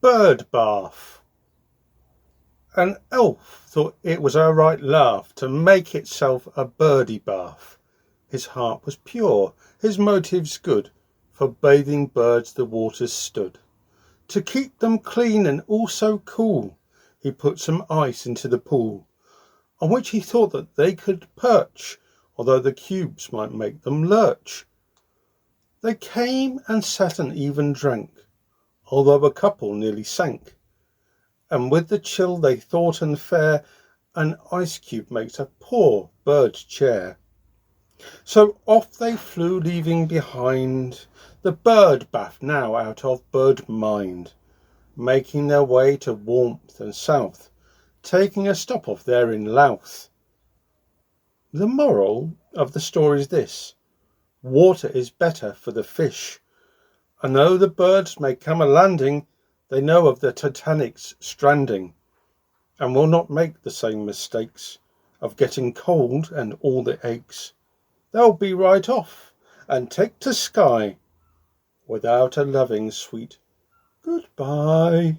Bird bath. An elf thought it was a right laugh to make itself a birdie bath. His heart was pure, his motives good, for bathing birds the waters stood. To keep them clean and also cool, he put some ice into the pool, on which he thought that they could perch, although the cubes might make them lurch. They came and sat and even drank, although a couple nearly sank. And with the chill they thought unfair, an ice cube makes a poor bird's chair. So off they flew, leaving behind the bird bath now out of bird mind, making their way to warmth and south, taking a stop off there in Louth. The moral of the story is this: water is better for the fish, and though the birds may come a landing, they know of the Titanic's stranding, and will not make the same mistakes of getting cold and all the aches. They'll be right off and take to sky without a loving sweet goodbye.